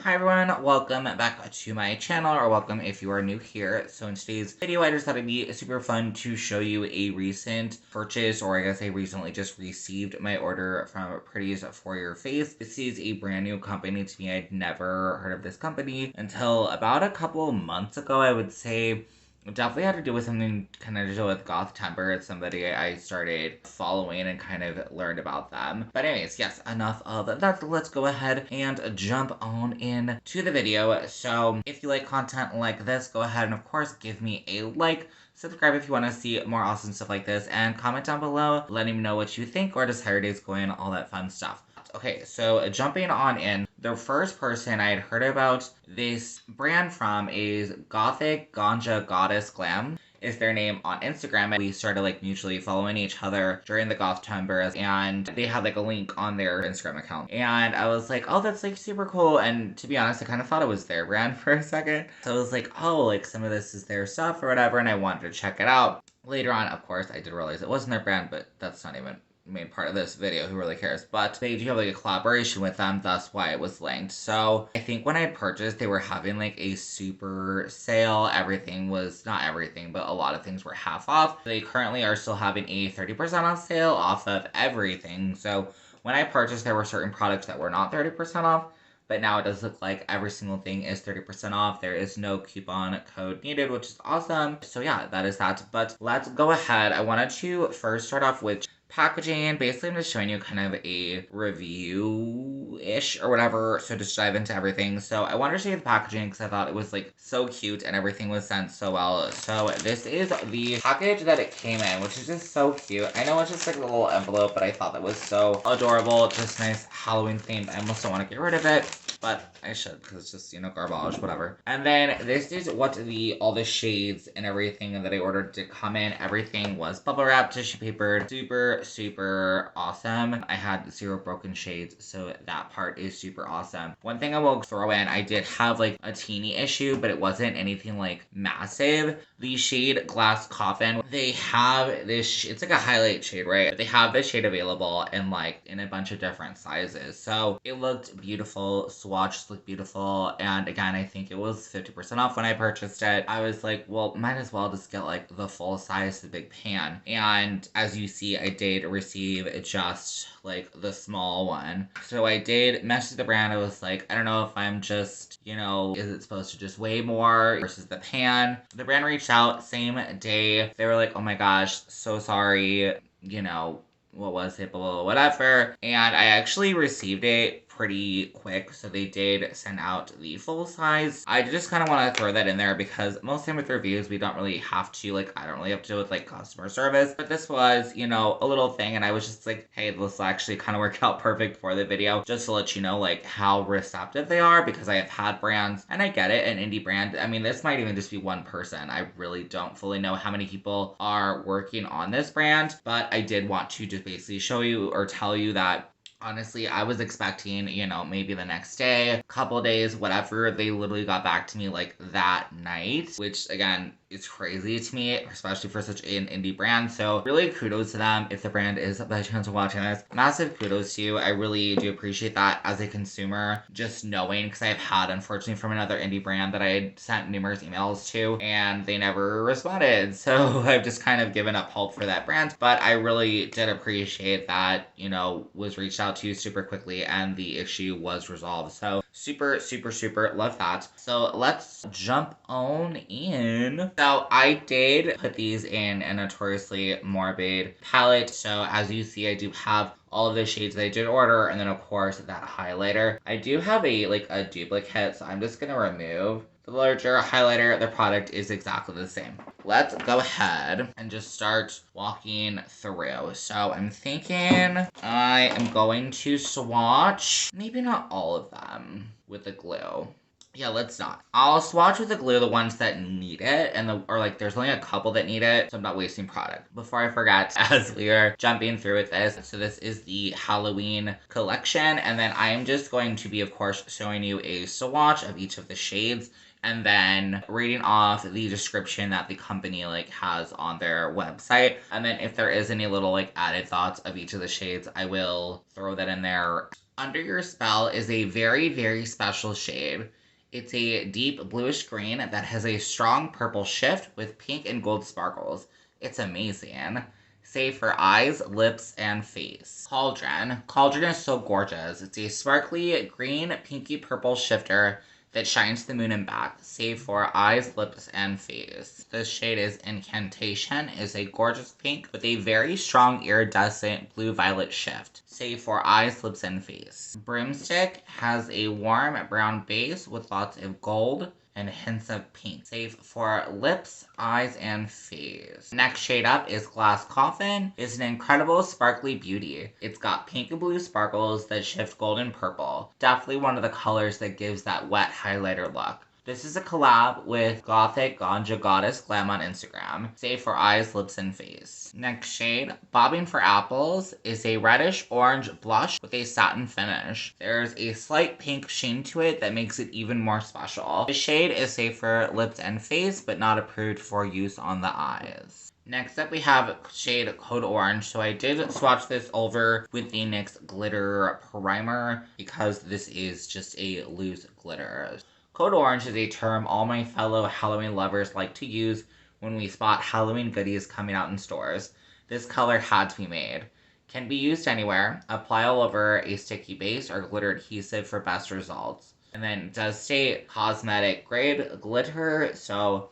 Hi everyone, welcome back to my channel, or welcome if you are new here. So in today's video, I just thought it'd be super fun to show you a recent purchase, or I guess I recently just received my order from Pretties for Your Face. This is a brand new company to me. I'd never heard of this company until about a couple months ago, I would say. It definitely had to do with something kind of to do with Goth Temper. It's somebody I started following and kind of learned about them. But anyways, yes, enough of that. Let's go ahead and jump on in to the video. So if you like content like this, go ahead and of course give me a like. Subscribe if you want to see more awesome stuff like this, and comment down below letting me know what you think, or just how your day's going, all that fun stuff. Okay, so jumping on in, the first person I had heard about this brand from is Gothic Ganja Goddess Glam is their name on Instagram. We started like mutually following each other during the Goth Timber, and they had like a link on their Instagram account. And I was like, oh, that's like super cool. And to be honest, I kind of thought it was their brand for a second. So I was like, oh, like some of this is their stuff or whatever, and I wanted to check it out. Later on, of course, I did realize it wasn't their brand, but that's not even main part of this video, who really cares? But they do have like a collaboration with them, that's why it was linked. So I think when I purchased, they were having like a super sale. Everything was, not everything, but a lot of things were half off. They currently are still having a 30% off sale off of everything. So when I purchased, there were certain products that were not 30% off, but now it does look like every single thing is 30% off. There is no coupon code needed, which is awesome. So yeah, that is that. But let's go ahead. I wanted to first start off with packaging. Basically, I'm just showing you kind of a review-ish or whatever, so just dive into everything. So I wanted to show you the packaging because I thought it was like so cute and everything was sent so well. So this is the package that it came in, which is just so cute. I know it's just like a little envelope, but I thought that was so adorable. Just nice Halloween themed. I almost don't want to get rid of it, but I should because it's just, you know, garbage, whatever. And then this is what all the shades and everything that I ordered to come in. Everything was bubble wrapped, tissue papered, super awesome. I had 0 broken shades, so that part is super awesome. One thing I will throw in, I did have like a teeny issue, but it wasn't anything like massive. The shade Glass Coffin, they have this, it's like a highlight shade, right? But they have this shade available in like in a bunch of different sizes. So it looked beautiful. Swatches looked beautiful. And again, I think it was 50% off when I purchased it. I was like, well, might as well just get like the full size, the big pan. And as you see, I did receive just like the small one. So I did message the brand. I was like, I don't know if I'm just, you know, is it supposed to just weigh more versus the pan? The brand reached out same day. They were like, oh my gosh, so sorry, you know, what was it, blah, blah, blah, whatever. And I actually received it pretty quick, so they did send out the full size. I just kind of want to throw that in there because most time with reviews, we don't really have to, like, I don't really have to deal with, like, customer service. But this was, you know, a little thing, and I was just like, hey, this actually kind of worked out perfect for the video, just to let you know, like, how receptive they are, because I have had brands, and I get it, an indie brand. I mean, this might even just be one person. I really don't fully know how many people are working on this brand, but I did want to just basically show you or tell you that honestly, I was expecting, you know, maybe the next day, couple days, whatever. They literally got back to me like that night, which again, is crazy to me, especially for such an indie brand. So really kudos to them. If the brand is by chance of watching this, massive kudos to you. I really do appreciate that as a consumer, just knowing, because I've had, unfortunately, from another indie brand that I had sent numerous emails to and they never responded. So I've just kind of given up hope for that brand. But I really did appreciate that, you know, was reached out to super quickly and the issue was resolved. So super love that. So let's jump on in. So I did put these in a notoriously morbid palette. So as you see, I do have all of the shades that I did order, and then of course that highlighter. I do have a duplicate, so I'm just gonna remove the larger highlighter. The product is exactly the same. Let's go ahead and just start walking through. So I'm thinking I am going to swatch, maybe not all of them, with the glue. Yeah, let's not. I'll swatch with the glue the ones that need it, or like there's only a couple that need it, so I'm not wasting product. Before I forget, as we are jumping through with this, so this is the Halloween collection, and then I am just going to be, of course, showing you a swatch of each of the shades, and then reading off the description that the company like has on their website. And then if there is any little like added thoughts of each of the shades, I will throw that in there Under Your Spell is a very, very special shade. It's a deep bluish green that has a strong purple shift with pink and gold sparkles. It's amazing. Save for eyes, lips, and face. Cauldron. Cauldron is so gorgeous. It's a sparkly green, pinky purple shifter that shines the moon and back, save for eyes, lips, and face. This shade is Incantation, is a gorgeous pink with a very strong iridescent blue-violet shift, save for eyes, lips, and face. Broomstick has a warm brown base with lots of gold and hints of pink, save for lips, eyes, and face. Next shade up is Glass Coffin. It's an incredible sparkly beauty. It's got pink and blue sparkles that shift gold and purple. Definitely one of the colors that gives that wet highlighter look. This is a collab with Gothic Ganja Goddess Glam on Instagram. Save for eyes, lips, and face. Next shade, Bobbing for Apples, is a reddish orange blush with a satin finish. There's a slight pink sheen to it that makes it even more special. The shade is safe for lips and face, but not approved for use on the eyes. Next up we have shade Code Orange. So I did swatch this over with the NYX Glitter Primer because this is just a loose glitter. Code Orange is a term all my fellow Halloween lovers like to use when we spot Halloween goodies coming out in stores. This color had to be made. Can be used anywhere. Apply all over a sticky base or glitter adhesive for best results. And then it does state cosmetic grade glitter, so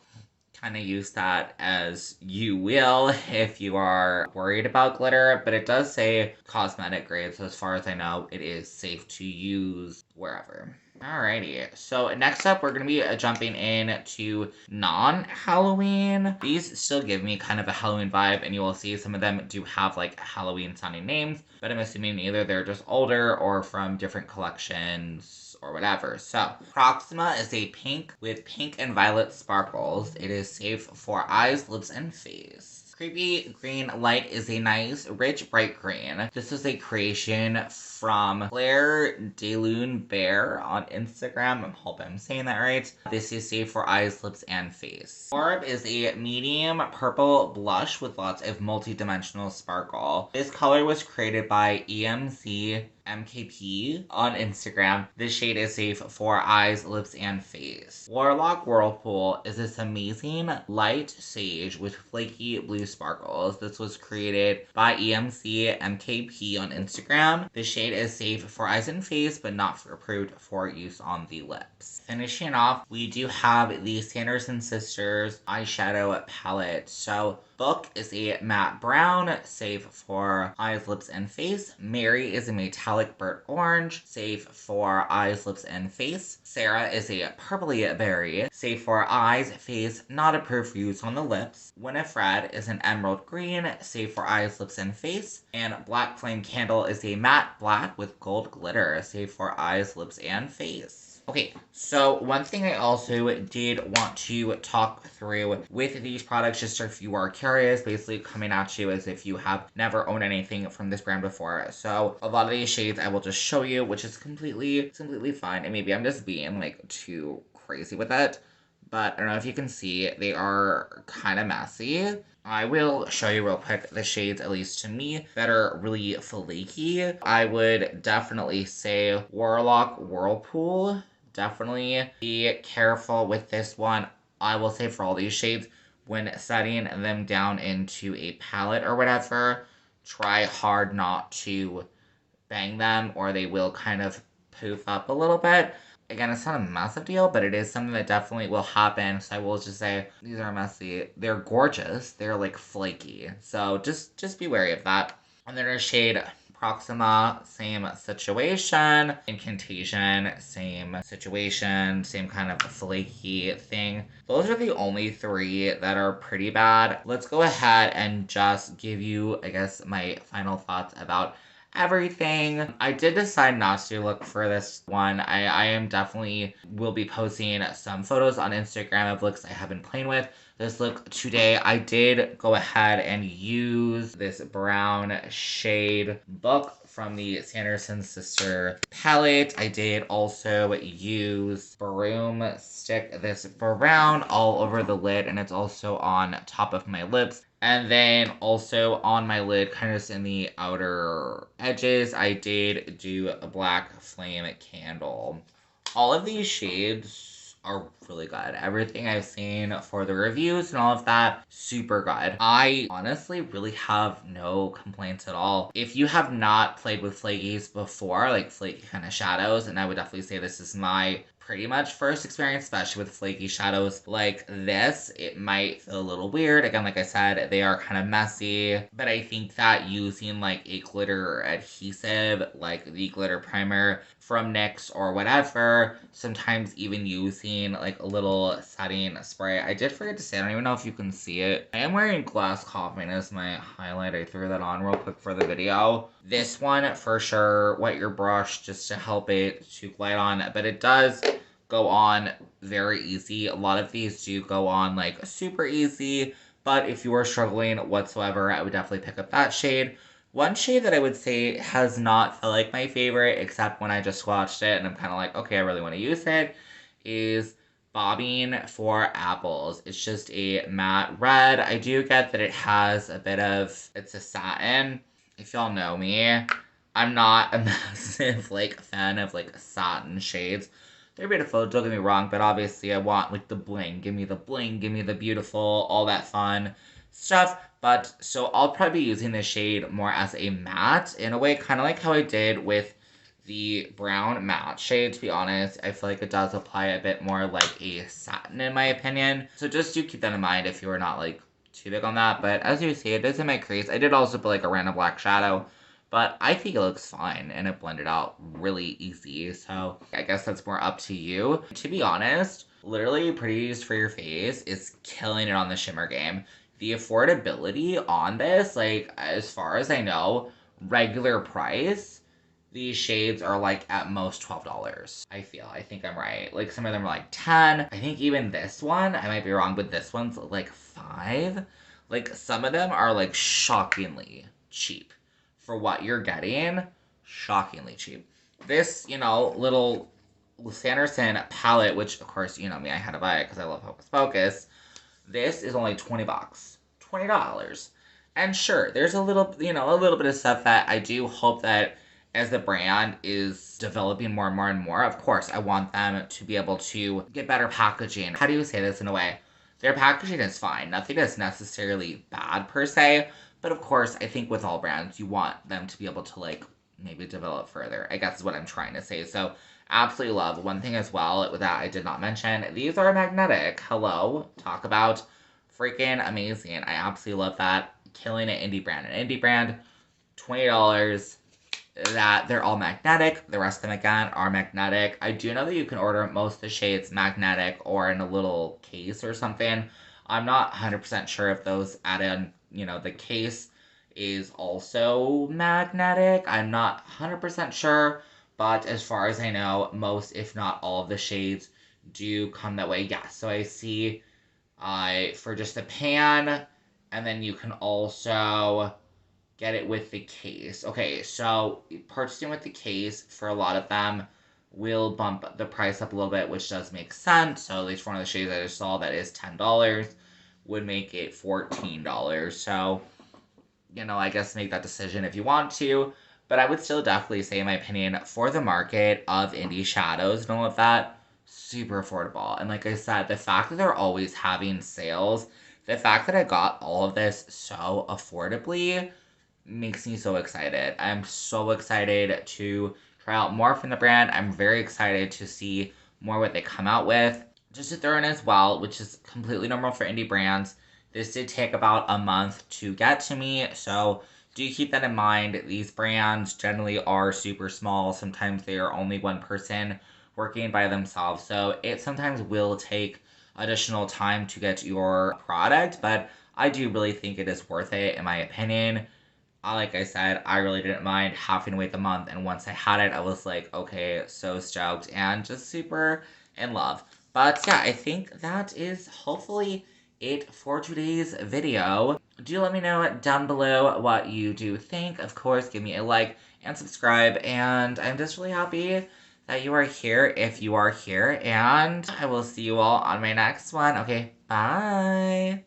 kind of use that as you will if you are worried about glitter, but it does say cosmetic grade, so as far as I know, it is safe to use wherever. Alrighty, so next up we're going to be jumping in to non-Halloween. These still give me kind of a Halloween vibe, and you will see some of them do have like Halloween sounding names, but I'm assuming either they're just older or from different collections or whatever. So, Proxima is a pink with pink and violet sparkles. It is safe for eyes, lips, and face. Creepy Green Light is a nice, rich, bright green. This is a creation from Claire DeLune Bear on Instagram. I hope I'm saying that right. This is safe for eyes, lips, and face. Orb is a medium purple blush with lots of multi-dimensional sparkle. This color was created by EMC MKP on Instagram. This shade is safe for eyes, lips, and face. Warlock Whirlpool is this amazing light sage with flaky blue sparkles. This was created by EMC MKP on Instagram. This shade is safe for eyes and face, but not approved for use on the lips. Finishing off, we do have the Sanderson Sisters eyeshadow palette. So Book is a matte brown, safe for eyes, lips, and face. Mary is a metallic burnt orange, safe for eyes, lips, and face. Sarah is a purpley berry, safe for eyes, face, not approved for use on the lips. Winifred is an emerald green, safe for eyes, lips, and face. And Black Flame Candle is a matte black with gold glitter, safe for eyes, lips, and face. Okay, so one thing I also did want to talk through with these products, just if you are curious, basically coming at you as if you have never owned anything from this brand before. So a lot of these shades I will just show you, which is completely fine. And maybe I'm just being like too crazy with it. But I don't know if you can see, they are kind of messy. I will show you real quick the shades, at least to me, that are really flaky. I would definitely say Warlock Whirlpool. Definitely be careful with this one. I will say for all these shades, when setting them down into a palette or whatever, try hard not to bang them or they will kind of poof up a little bit. Again, it's not a massive deal, but it is something that definitely will happen. So I will just say, these are messy. They're gorgeous. They're like flaky. So just be wary of that. And then our shade Proxima, same situation. Incantation, same situation, same kind of flaky thing. Those are the only three that are pretty bad. Let's go ahead and just give you, I guess, my final thoughts about everything. I did decide not to look for this one. I am definitely will be posting some photos on Instagram of looks I have been playing with. This look today, I did go ahead and use this brown shade Book from the Sanderson Sister palette. I did also use Broomstick, this brown all over the lid, and it's also on top of my lips. And then also on my lid, kind of just in the outer edges, I did do a black flame candle. All of these shades are really good. Everything I've seen for the reviews and all of that, super good. I honestly really have no complaints at all. If you have not played with flakies before, like flaky kind of shadows, and I would definitely say this is my pretty much first experience, especially with flaky shadows like this, it might feel a little weird. Again, like I said, they are kind of messy, but I think that using like a glitter adhesive, like the glitter primer from NYX or whatever, sometimes even using like a little setting spray. I did forget to say, I don't even know if you can see it. I am wearing Glass Coffin as my highlight. I threw that on real quick for the video. This one, for sure, wet your brush just to help it to glide on, but it does go on very easy. A lot of these do go on like super easy, but if you are struggling whatsoever, I would definitely pick up that shade. One shade that I would say has not felt like my favorite, except when I just swatched it and I'm kind of like, okay, I really want to use it, is Bobbing for Apples. It's just a matte red. I do get that it has a bit of, it's a satin. If y'all know me, I'm not a massive like fan of like satin shades. They're beautiful, don't get me wrong, but obviously I want like the bling. Give me the bling, give me the beautiful, all that fun stuff. But so I'll probably be using this shade more as a matte in a way, kind of like how I did with the brown matte shade. To be honest, I feel like it does apply a bit more like a satin in my opinion. So just do keep that in mind if you are not like too big on that. But as you see, it is in my crease. I did also put like a random black shadow, but I think it looks fine and it blended out really easy. So I guess that's more up to you. To be honest, literally Pretties for your face is killing it on the shimmer game. The affordability on this, like as far as I know, regular price, these shades are like at most $12. I think I'm right. Like some of them are like 10. I think even this one, I might be wrong, but this one's like 5. Like some of them are like shockingly cheap for what you're getting. Shockingly cheap. This, little Sanderson palette, which of course, you know me, I had to buy it because I love Hocus Pocus. This is only 20 bucks. $20. And sure, there's a little bit of stuff that I do hope that as the brand is developing more and more and more, of course, I want them to be able to get better packaging. How do you say this in a way? Their packaging is fine. Nothing is necessarily bad per se, but of course, I think with all brands, you want them to be able to like maybe develop further, I guess is what I'm trying to say. So absolutely love. One thing as well that I did not mention, these are magnetic. Hello. Talk about freaking amazing. I absolutely love that. Killing it, indie brand. An indie brand, $20. That they're all magnetic. The rest of them, again, are magnetic. I do know that you can order most of the shades magnetic or in a little case or something. I'm not 100% sure if those add in, the case is also magnetic. I'm not 100% sure, but as far as I know, most, if not all of the shades do come that way. Yeah, so I see for just a pan, and then you can also get it with the case. Okay, so purchasing with the case for a lot of them will bump the price up a little bit, which does make sense. So at least one of the shades I just saw that is $10 would make it $14. So, I guess make that decision if you want to. But I would still definitely say, in my opinion, for the market of indie shadows and all of that, super affordable. And like I said, the fact that they're always having sales, the fact that I got all of this so affordably makes me so excited. I'm so excited to try out more from the brand. I'm very excited to see more what they come out with. Just to throw in as well, which is completely normal for indie brands, this did take about a month to get to me, so do keep that in mind. These brands generally are super small. Sometimes they are only one person working by themselves, so it sometimes will take additional time to get your product, but I do really think it is worth it, in my opinion. Like I said, I really didn't mind having to wait the month, and once I had it, I was like, okay, so stoked and just super in love. But yeah, I think that is hopefully it for today's video. Do let me know down below what you do think. Of course, give me a like and subscribe, and I'm just really happy that you are here if you are here, and I will see you all on my next one. Okay, bye!